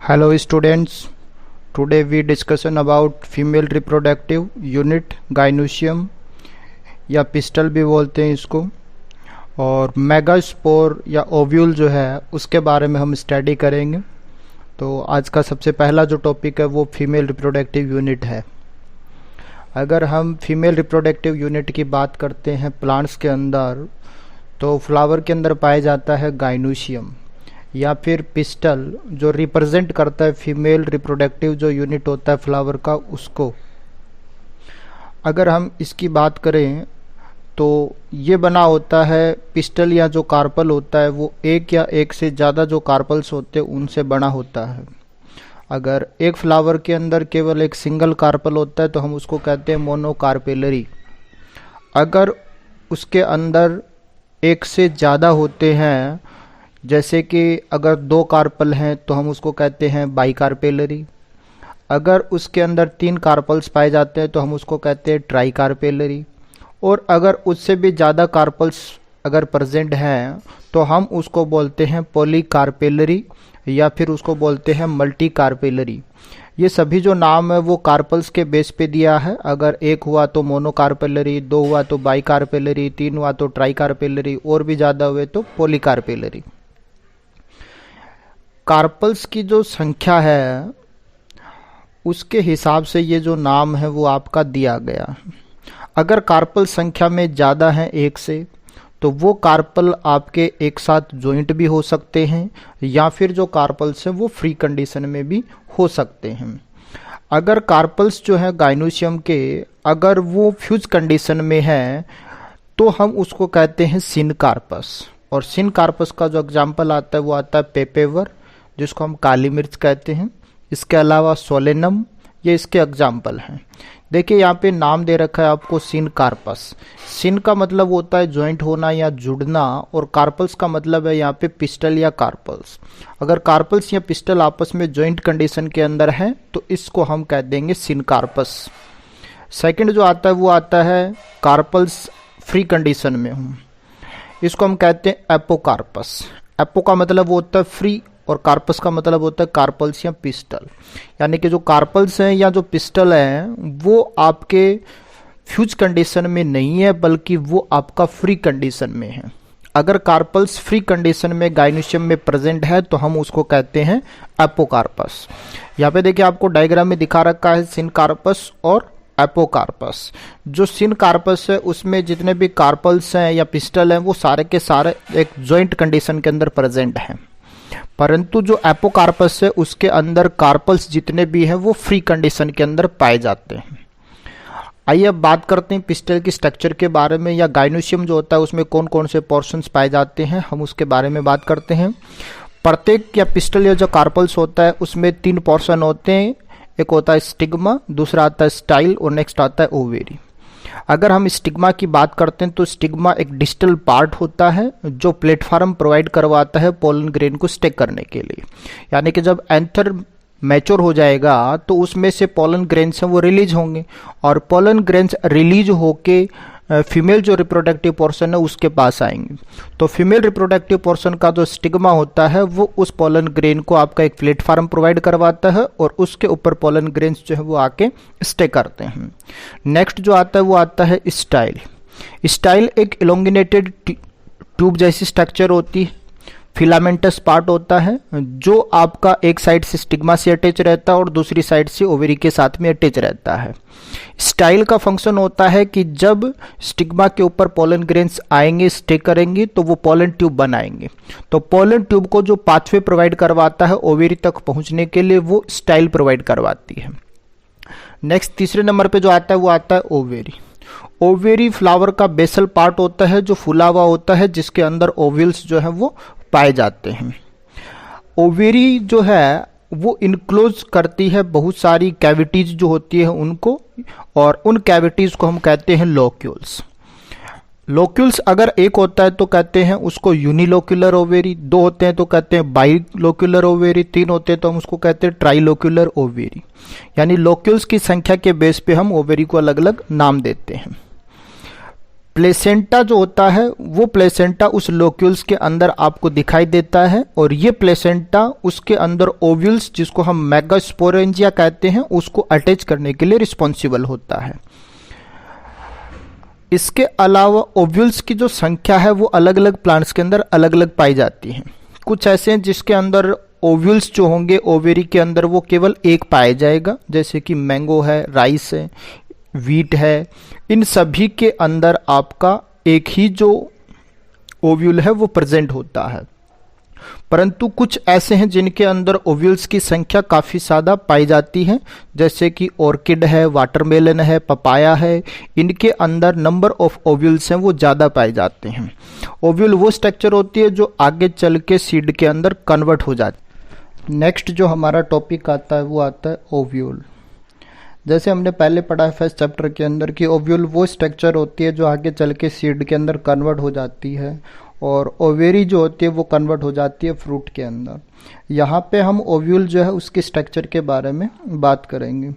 Hello students, today we discussion about female reproductive unit gynoecium या pistol भी बोलते हैं इसको, और मेगास्पोर या ओव्यूल जो है उसके बारे में हम स्टडी करेंगे। तो आज का सबसे पहला जो टॉपिक है वो फीमेल रिप्रोडक्टिव यूनिट है। अगर हम फीमेल रिप्रोडक्टिव यूनिट की बात करते हैं प्लांट्स के अंदर, तो फ्लावर के अंदर पाया जाता है गाइनोशियम या फिर पिस्टल, जो रिप्रेजेंट करता है फीमेल रिप्रोडक्टिव जो यूनिट होता है फ्लावर का उसको। अगर हम इसकी बात करें तो ये बना होता है, पिस्टल या जो कार्पल होता है वो एक या एक से ज़्यादा जो कार्पल्स होते हैं उनसे बना होता है। अगर एक फ्लावर के अंदर केवल एक सिंगल कार्पल होता है तो हम उसको कहते हैं मोनोकार्पेलरी। अगर उसके अंदर एक से ज़्यादा होते हैं, जैसे कि अगर दो कार्पल हैं तो हम उसको कहते हैं बाईकार्पेलरी। अगर उसके अंदर तीन कार्पल्स पाए जाते हैं तो हम उसको कहते हैं ट्राईकार्पेलरी। और अगर उससे भी ज़्यादा कार्पल्स अगर प्रेजेंट हैं तो हम उसको बोलते हैं पॉलीकार्पेलरी या फिर उसको बोलते हैं मल्टीकार्पेलरी। ये सभी जो नाम है वो कार्पल्स के बेस पे दिया है। अगर एक हुआ तो मोनोकार्पेलरी, दो हुआ तो बाईकार्पेलरी, तीन हुआ तो ट्राईकार्पेलरी, और भी ज़्यादा हुए तो पॉलीकार्पेलरी। कार्पल्स की जो संख्या है उसके हिसाब से ये जो नाम है वो आपका दिया गया है। अगर कार्पल संख्या में ज़्यादा है एक से, तो वो कार्पल आपके एक साथ जॉइंट भी हो सकते हैं या फिर जो कार्पल्स हैं वो फ्री कंडीशन में भी हो सकते हैं। अगर कार्पल्स जो है गाइनोशियम के अगर वो फ्यूज कंडीशन में है तो हम उसको कहते हैं सिनकार्पस। और सिनकार्पस का जो एग्जाम्पल आता है वो आता है पेपेवर, जिसको हम काली मिर्च कहते हैं। इसके अलावा सोलेनम, ये इसके एग्जाम्पल हैं। देखिए यहाँ पे नाम दे रखा है आपको सिनकार्पस। सिन का मतलब होता है जॉइंट होना या जुड़ना, और कार्पल्स का मतलब है यहाँ पे पिस्टल या कार्पल्स। अगर कार्पल्स या पिस्टल आपस में जॉइंट कंडीशन के अंदर है तो इसको हम कह देंगे सिनकार्पस। सेकंड जो आता है वो आता है कार्पल्स फ्री कंडीशन में हूँ, इसको हम कहते हैं एपोकार्पस। एपो का मतलब होता है फ्री और कार्पस का मतलब होता है कार्पल्स या पिस्टल। यानी कि जो कार्पल्स हैं या जो पिस्टल हैं वो आपके फ्यूज कंडीशन में नहीं है, बल्कि वो आपका फ्री कंडीशन में है। अगर कार्पल्स फ्री कंडीशन में गाइनोशियम में प्रेजेंट है तो हम उसको कहते हैं एपोकार्पस। यहाँ पे देखिए आपको डायग्राम में दिखा रखा है सिनकार्पस और एपोकार्पस। जो सिनकार्पस है उसमें जितने भी कार्पल्स हैं या पिस्टल हैं वो सारे के सारे एक जॉइंट कंडीशन के अंदर प्रेजेंट हैं, परंतु जो एपोकार्पस है उसके अंदर कार्पल्स जितने भी हैं वो फ्री कंडीशन के अंदर पाए जाते हैं। आइए अब बात करते हैं पिस्टल की स्ट्रक्चर के बारे में, या गाइनोशियम जो होता है उसमें कौन कौन से पोर्शंस पाए जाते हैं हम उसके बारे में बात करते हैं। प्रत्येक या पिस्टल या जो कार्पल्स होता है उसमें तीन पोर्शन होते हैं। एक होता है स्टिग्मा, दूसरा आता है स्टाइल और नेक्स्ट आता है ओवेरी। अगर हम स्टिग्मा की बात करते हैं तो स्टिग्मा एक डिस्टल पार्ट होता है जो प्लेटफॉर्म प्रोवाइड करवाता है पोलन ग्रेन को स्टे करने के लिए। यानी कि जब एंथर मैच्योर हो जाएगा तो उसमें से पोलन ग्रेन्स हैं वो रिलीज होंगे, और पोलन ग्रेन्स रिलीज होके फीमेल जो रिप्रोडक्टिव पोर्शन है उसके पास आएंगे। तो फीमेल रिप्रोडक्टिव पोर्शन का जो स्टिग्मा होता है वो उस पोलन ग्रेन को आपका एक प्लेटफॉर्म प्रोवाइड करवाता है और उसके ऊपर पोलन ग्रेन्स जो है वो आके स्टे करते हैं। नेक्स्ट जो आता है वो आता है स्टाइल। स्टाइल एक इलोंगिनेटेड ट्यूब जैसी स्ट्रक्चर होती है, फिलामेंटस पार्ट होता है जो आपका एक साइड से स्टिग्मा से अटैच रहता है और दूसरी साइड से ओवेरी के साथ में अटैच रहता है। स्टाइल का फंक्शन होता है कि जब स्टिग्मा के ऊपर पोलन ग्रेन्स आएंगे, स्टे करेंगे, तो वो पोलन ट्यूब बनाएंगे। तो पोलन ट्यूब को जो पाथवे प्रोवाइड करवाता है ओवेरी तक पहुंचने के लिए वो स्टाइल प्रोवाइड करवाती है। नेक्स्ट तीसरे नंबर पे जो आता है वो आता है ओवेरी। ओवेरी फ्लावर का बेसल पार्ट होता है जो फूला हुआ होता है, जिसके अंदर ओव्यूल्स जो है वो पाए जाते हैं। ओवेरी जो है वो इनक्लोज करती है बहुत सारी कैविटीज जो होती है उनको, और उन कैविटीज को हम कहते हैं लोक्यूल्स। लोक्यूल्स अगर एक होता है तो कहते हैं उसको यूनिलोक्यूलर ओवेरी, दो होते हैं तो कहते हैं बाइलोक्यूलर ओवेरी, तीन होते हैं तो हम उसको कहते हैं ट्राइलोक्यूलर ओवेरी। यानी लोक्यूल्स की संख्या के बेस पे हम ओवेरी को अलग अलग नाम देते हैं। प्लेसेंटा जो होता है वो प्लेसेंटा उस लोक्यूल्स के अंदर आपको दिखाई देता है, और ये प्लेसेंटा उसके अंदर ओव्यूल्स, जिसको हम मेगास्पोरेंजिया कहते हैं, उसको अटैच करने के लिए रिस्पॉन्सिबल होता है। इसके अलावा ओव्यूल्स की जो संख्या है वो अलग अलग प्लांट्स के अंदर अलग अलग पाई जाती है। कुछ ऐसे हैं जिसके अंदर ओव्यूल्स जो होंगे ओवेरी के अंदर वो केवल एक पाया जाएगा, जैसे कि मैंगो है, राइस है, वीट है। इन सभी के अंदर आपका एक ही जो ओव्यूल है वो प्रेजेंट होता है। परंतु कुछ ऐसे हैं जिनके अंदर ओव्यूल्स की संख्या काफ़ी ज़्यादा पाई जाती है, जैसे कि ऑर्किड है, वाटरमेलन है, पपाया है। इनके अंदर नंबर ऑफ ओव्यूल्स हैं वो ज़्यादा पाए जाते हैं। ओव्यूल वो स्ट्रक्चर होती है जो आगे चल के सीड के अंदर कन्वर्ट हो जाती है। नेक्स्ट जो हमारा टॉपिक आता है वो आता है ओव्यूल। जैसे हमने पहले पढ़ा है फर्स्ट चैप्टर के अंदर कि ओव्यूल वो स्ट्रक्चर होती है जो आगे चल के सीड के अंदर कन्वर्ट हो जाती है, और ओवेरी जो होती है वो कन्वर्ट हो जाती है फ्रूट के अंदर। यहाँ पे हम ओव्यूल जो है उसके स्ट्रक्चर के बारे में बात करेंगे।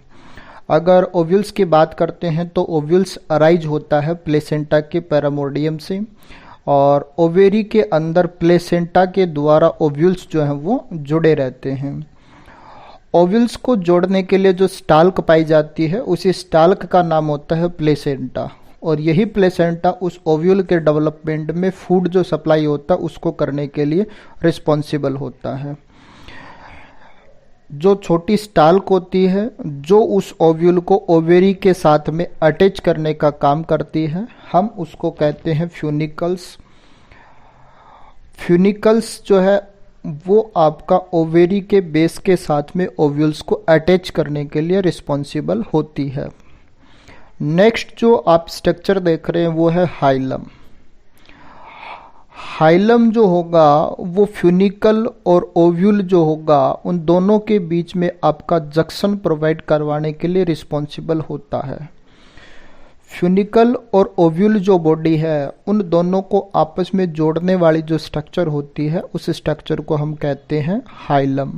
अगर ओव्यूल्स की बात करते हैं तो ओव्यूल्स अराइज होता है प्लेसेंटा के पैरामोर्डियम से, और ओवेरी के अंदर प्लेसेंटा के द्वारा ओव्यूल्स जो हैं वो जुड़े रहते हैं। ओव्यूल्स को जोड़ने के लिए जो स्टाल्क पाई जाती है उसी स्टाल्क का नाम होता है प्लेसेंटा, और यही प्लेसेंटा उस ओव्यूल के डेवलपमेंट में फूड जो सप्लाई होता है उसको करने के लिए रिस्पॉन्सिबल होता है। जो छोटी स्टाल्क होती है जो उस ओव्यूल को ओवेरी के साथ में अटैच करने का काम करती है, हम उसको कहते हैं फ्यूनिकल्स। फ्यूनिकल्स जो है वो आपका ओवेरी के बेस के साथ में ओव्यूल्स को अटैच करने के लिए रिस्पॉन्सिबल होती है। नेक्स्ट जो आप स्ट्रक्चर देख रहे हैं वो है हाइलम। हाइलम जो होगा वो फ्यूनिकल और ओव्यूल जो होगा उन दोनों के बीच में आपका जंक्शन प्रोवाइड करवाने के लिए रिस्पॉन्सिबल होता है। फ्यूनिकल और ओव्यूल जो बॉडी है उन दोनों को आपस में जोड़ने वाली जो स्ट्रक्चर होती है उस स्ट्रक्चर को हम कहते हैं हाइलम।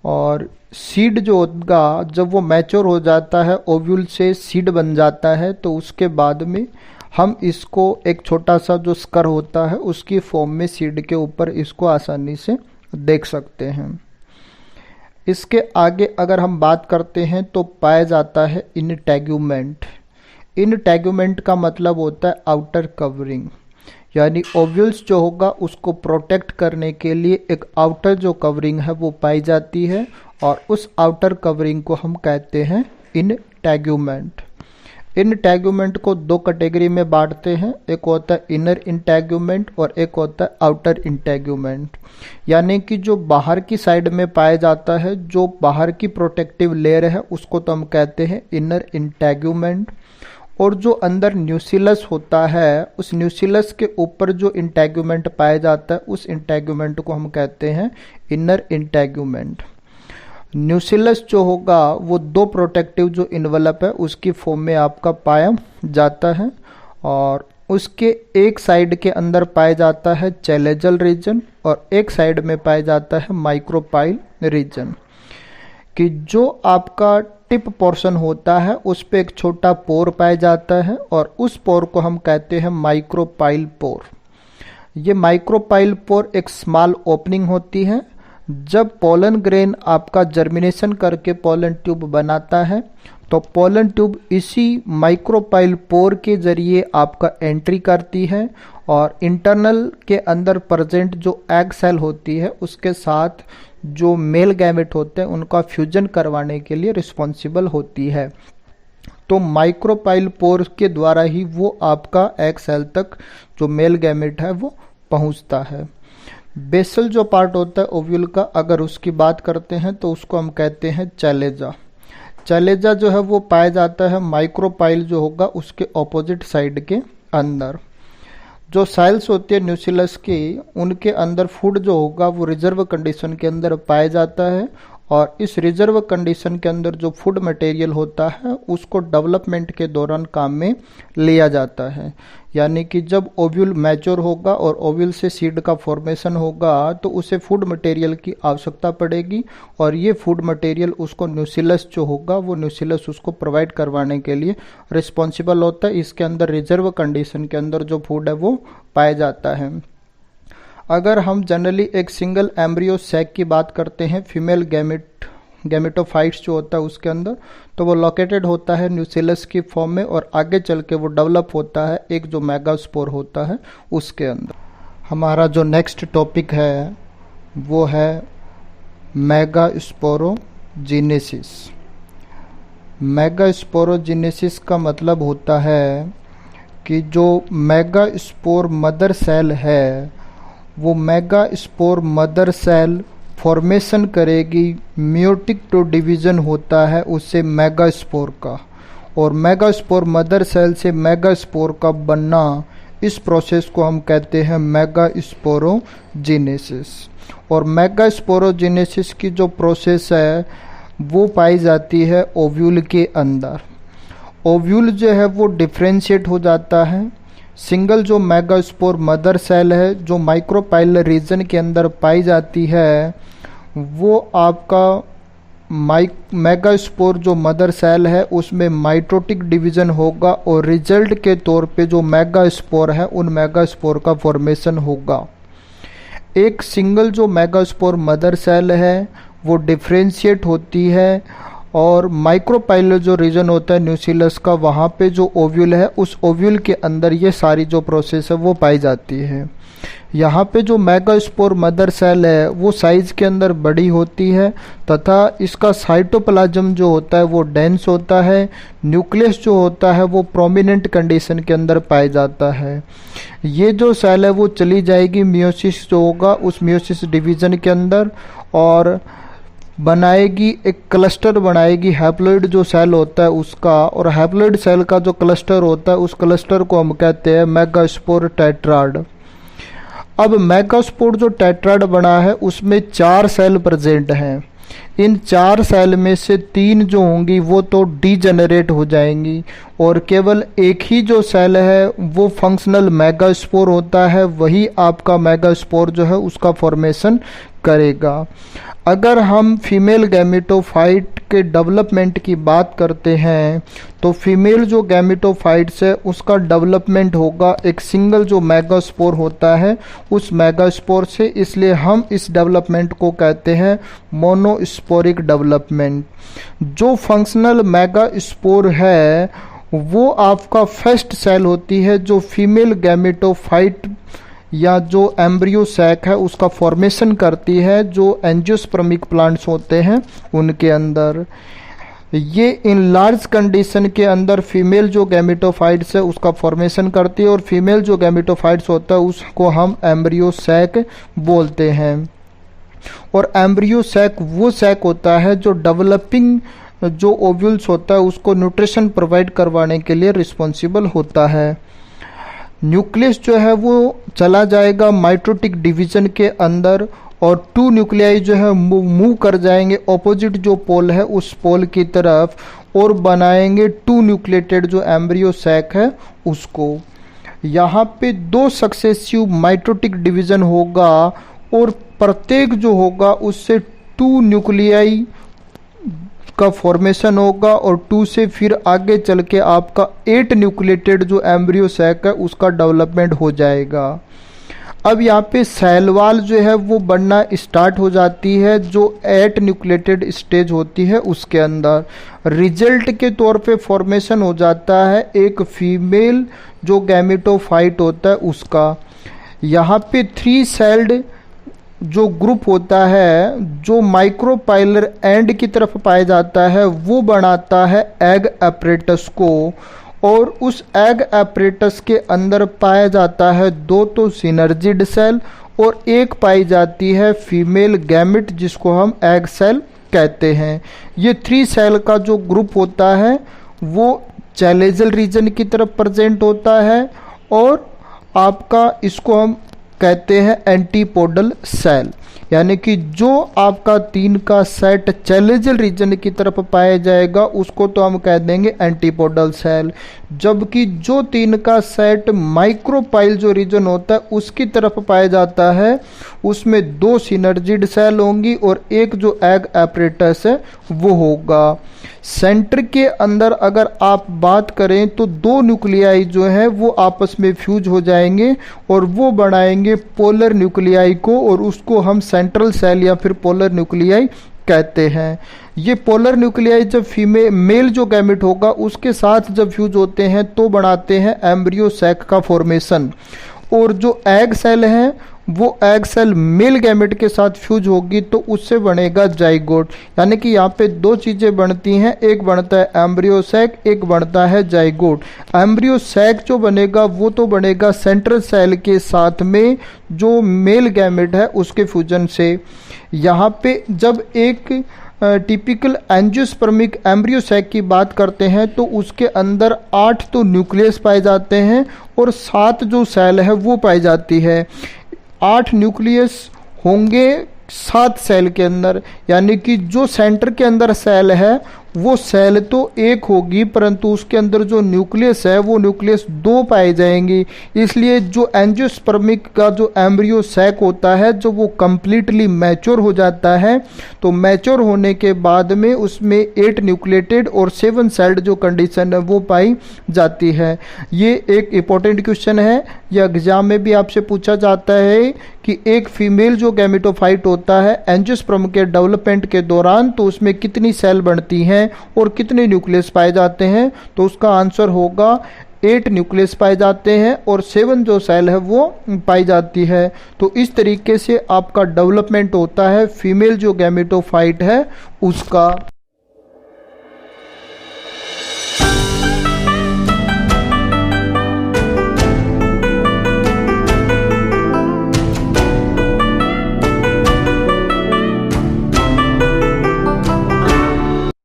और सीड जो होगा जब वो मैच्योर हो जाता है, ओव्यूल से सीड बन जाता है, तो उसके बाद में हम इसको एक छोटा सा जो स्कर होता है उसकी फॉर्म में सीड के ऊपर इसको आसानी से देख सकते हैं। इसके आगे अगर हम बात करते हैं तो पाया जाता है इंटैग्यूमेंट। इंटैग्यूमेंट का मतलब होता है आउटर कवरिंग, यानी ओव्यूल्स जो होगा उसको प्रोटेक्ट करने के लिए एक आउटर जो कवरिंग है वो पाई जाती है, और उस आउटर कवरिंग को हम कहते हैं इंटैग्यूमेंट। इंटैग्यूमेंट को दो कैटेगरी में बांटते हैं, एक होता है इनर इंटैग्यूमेंट और एक होता है आउटर इंटैग्यूमेंट। यानी कि जो बाहर की साइड में पाया जाता है, जो बाहर की प्रोटेक्टिव लेयर है उसको तो हम कहते हैं इनर इंटैग्यूमेंट, और जो अंदर न्यूसिलस होता है उस न्यूसिलस के ऊपर जो इंटैग्यूमेंट पाया जाता है उस इंटैग्यूमेंट को हम कहते हैं इनर इंटैग्यूमेंट। न्यूसिलस जो होगा वो दो प्रोटेक्टिव जो इन्वेलप है उसकी फॉर्म में आपका पाया जाता है, और उसके एक साइड के अंदर पाया जाता है चैलेजल रीजन और एक साइड में पाया जाता है माइक्रोपाइल रीजन। कि जो आपका टिप पोर्शन होता है उस पे एक छोटा पोर पाया जाता है, और उस पोर को हम कहते हैं माइक्रोपाइल पोर। ये माइक्रोपाइल पोर एक स्मॉल ओपनिंग होती है। जब पोलन ग्रेन आपका जर्मिनेशन करके पोलन ट्यूब बनाता है तो पोलन ट्यूब इसी माइक्रोपाइल पोर के जरिए आपका एंट्री करती है, और इंटरनल के अंदर प्रेजेंट जो एग सेल होती है उसके साथ जो मेल गैमेट होते हैं उनका फ्यूजन करवाने के लिए रिस्पॉन्सिबल होती है। तो माइक्रोपाइल पोर के द्वारा ही वो आपका एग सेल तक जो मेल गैमेट है वो पहुंचता है। बेसल जो पार्ट होता है ओव्यूल का, अगर उसकी बात करते हैं तो उसको हम कहते हैं चैलेजा। चैलेजा जो है वो पाया जाता है माइक्रोपाइल जो होगा उसके ऑपोजिट साइड के अंदर। जो साइल्स होती है न्यूसिलस की उनके अंदर फूड जो होगा वो रिजर्व कंडीशन के अंदर पाया जाता है, और इस रिजर्व कंडीशन के अंदर जो फूड मटेरियल होता है उसको डेवलपमेंट के दौरान काम में लिया जाता है। यानी कि जब ओव्यूल मैच्योर होगा और ओव्यूल से सीड का फॉर्मेशन होगा तो उसे फूड मटेरियल की आवश्यकता पड़ेगी और ये फूड मटेरियल उसको न्यूसिलस जो होगा वो न्यूसिलस उसको प्रोवाइड करवाने के लिए रिस्पॉन्सिबल होता है। इसके अंदर रिजर्व कंडीशन के अंदर जो फूड है वो पाया जाता है। अगर हम जनरली एक सिंगल एम्ब्रियो सैक की बात करते हैं फीमेल गैमेटोफाइट्स जो होता है उसके अंदर, तो वो लोकेटेड होता है न्यूसिलस की फॉर्म में और आगे चल के वो डेवलप होता है एक जो मेगास्पोर होता है उसके अंदर। हमारा जो नेक्स्ट टॉपिक है वो है मेगास्पोरोजेनेसिस। मेगास्पोरोजेनेसिस का मतलब होता है कि जो मेगास्पोर मदर सेल है वो मेगास्पोर मदर सेल फॉर्मेशन करेगी, मियोटिक टू डिवीजन होता है उससे मेगास्पोर का, और मेगास्पोर मदर सेल से मेगास्पोर का बनना, इस प्रोसेस को हम कहते हैं मेगास्पोरोजेनेसिस। और मेगास्पोरोजेनेसिस की जो प्रोसेस है वो पाई जाती है ओव्यूल के अंदर। ओव्यूल जो है वो डिफ्रेंशिएट हो जाता है। सिंगल जो मेगास्पोर मदर सेल है जो माइक्रोपाइलर रीजन के अंदर पाई जाती है वो आपका मेगास्पोर जो मदर सेल है उसमें माइटोटिक डिवीजन होगा और रिजल्ट के तौर पे जो मेगास्पोर है उन मेगास्पोर का फॉर्मेशन होगा। एक सिंगल जो मेगास्पोर मदर सेल है वो डिफ्रेंशिएट होती है और माइक्रोपाइलर जो रीजन होता है न्यूसिलस का वहाँ पे जो ओव्यूल है उस ओव्यूल के अंदर ये सारी जो प्रोसेस है वो पाई जाती है। यहाँ पे जो मेगास्पोर मदर सेल है वो साइज के अंदर बड़ी होती है तथा इसका साइटोप्लाज्म जो होता है वो डेंस होता है। न्यूक्लियस जो होता है वो प्रोमिनेंट कंडीशन के अंदर पाया जाता है। ये जो सेल है वो चली जाएगी मियोसिस जो होगा उस मियोसिस डिवीजन के अंदर और बनाएगी एक क्लस्टर बनाएगी हैप्लॉइड जो सेल होता है उसका, और हैप्लॉइड सेल का जो क्लस्टर होता है उस क्लस्टर को हम कहते हैं मेगास्पोर टेट्राड। अब मेगास्पोर जो टेट्राड बना है उसमें 4 सेल प्रेजेंट हैं। इन 4 सेल में से 3 जो होंगी वो तो डीजेनरेट हो जाएंगी और केवल एक ही जो सेल है वो फंक्शनल मेगास्पोर होता है, वही आपका मेगास्पोर जो है उसका फॉर्मेशन करेगा। अगर हम फीमेल गैमेटोफाइट के डेवलपमेंट की बात करते हैं तो फीमेल जो गैमेटोफाइट्स है उसका डेवलपमेंट होगा एक सिंगल जो मेगास्पोर होता है उस मेगास्पोर से, इसलिए हम इस डेवलपमेंट को कहते हैं मोनोस्पोरिक डेवलपमेंट। जो फंक्शनल मेगास्पोर है वो आपका फर्स्ट सेल होती है जो फीमेल गैमेटोफाइट या जो एम्ब्रियो सैक है उसका फॉर्मेशन करती है, जो एंजियोस्पर्मिक प्लांट्स होते हैं उनके अंदर। ये इन लार्ज कंडीशन के अंदर फीमेल जो गैमेटोफाइट्स है उसका फॉर्मेशन करती है और फीमेल जो गैमेटोफाइट्स होता है उसको हम एम्ब्रियो सैक बोलते हैं। और एम्ब्रियो सैक वो सैक होता है जो डेवलपिंग जो ओव्यूल्स होता है उसको न्यूट्रिशन प्रोवाइड करवाने के लिए रिस्पॉन्सिबल होता है। न्यूक्लियस जो है वो चला जाएगा माइटोटिक डिवीजन के अंदर और 2 न्यूक्लियाई जो है मूव कर जाएंगे ऑपोजिट जो पोल है उस पोल की तरफ और बनाएंगे 2 न्यूक्लिएटेड जो एम्ब्रियो सैक है उसको। यहाँ पे 2 सक्सेसिव माइटोटिक डिवीजन होगा और प्रत्येक जो होगा उससे 2 न्यूक्लियाई का फॉर्मेशन होगा और 2 से फिर आगे चल के आपका 8 न्यूक्लिएटेड जो एम्ब्रियो सैक है उसका डेवलपमेंट हो जाएगा। अब यहाँ पे सेल वॉल जो है वो बनना स्टार्ट हो जाती है जो 8 न्यूक्लिएटेड स्टेज होती है उसके अंदर। रिजल्ट के तौर पे फॉर्मेशन हो जाता है एक फीमेल जो गैमेटोफाइट होता है उसका। यहाँ पे 3 सेल्ड जो ग्रुप होता है जो माइक्रोपाइलर एंड की तरफ पाया जाता है वो बनाता है एग एपरेटस को और उस एग एपरेटस के अंदर पाया जाता है 2 तो सिनर्जिड सेल और एक पाई जाती है फीमेल गैमेट जिसको हम एग सेल कहते हैं। ये 3 सेल का जो ग्रुप होता है वो चैलेजल रीजन की तरफ प्रेजेंट होता है और आपका इसको हम कहते हैं एंटीपोडल सेल, यानी कि जो आपका 3 का सेट चैलेंजल रीजन की तरफ पाया जाएगा उसको तो हम कह देंगे एंटीपोडल सेल, जबकि जो 3 का सेट माइक्रोपाइल जो रीजन होता है उसकी तरफ पाया जाता है उसमें 2 सिनर्जिड सेल होंगी और एक जो एग एपरेटस है वो होगा। सेंटर के अंदर अगर आप बात करें तो 2 न्यूक्लियाई जो है वो आपस में फ्यूज हो जाएंगे और वो बनाएंगे पोलर न्यूक्लियाई को, और उसको हम सेंट्रल सेल या फिर पोलर न्यूक्लियाई कहते हैं। ये पोलर न्यूक्लियाई जब मेल जो गैमेट होगा उसके साथ जब फ्यूज होते हैं तो बनाते हैं एम्ब्रियो सैक का फॉर्मेशन, और जो एग सेल है वो एग सेल मेल गैमेट के साथ फ्यूज होगी तो उससे बनेगा जाइगोट। यानी कि यहाँ पे 2 चीज़ें बनती हैं, एक बनता है एम्ब्रियो सैक, एक बनता है जाइगोट। एम्ब्रियो सैक जो बनेगा वो तो बनेगा सेंट्रल सेल के साथ में जो मेल गैमेट है उसके फ्यूजन से। यहाँ पे जब एक टिपिकल एंजियोस्पर्मिक एम्ब्रियो सैक की बात करते हैं तो उसके अंदर 8 तो न्यूक्लियस पाए जाते हैं और 7 जो सेल है वो पाई जाती है। 8 न्यूक्लियस होंगे 7 सेल के अंदर, यानी कि जो सेंटर के अंदर सेल है वो सेल तो एक होगी परंतु उसके अंदर जो न्यूक्लियस है वो न्यूक्लियस 2 पाए जाएंगे। इसलिए जो एंजियोस्पर्मिक का जो एम्ब्रियो सैक होता है जब वो कंप्लीटली मैच्योर हो जाता है तो मैच्योर होने के बाद में उसमें 8 न्यूक्लिएटेड और 7 सेल्ड जो कंडीशन है वो पाई जाती है। ये एक इंपॉर्टेंट क्वेश्चन है, यह एग्जाम में भी आपसे पूछा जाता है कि एक फीमेल जो गैमेटोफाइट होता है एंजियोस्पर्म के डेवलपमेंट के दौरान तो उसमें कितनी सेल बनती हैं और कितने न्यूक्लियस पाए जाते हैं, तो उसका आंसर होगा 8 न्यूक्लियस पाए जाते हैं और 7 जो सेल है वो पाई जाती है। तो इस तरीके से आपका डेवलपमेंट होता है फीमेल जो गैमेटोफाइट है उसका।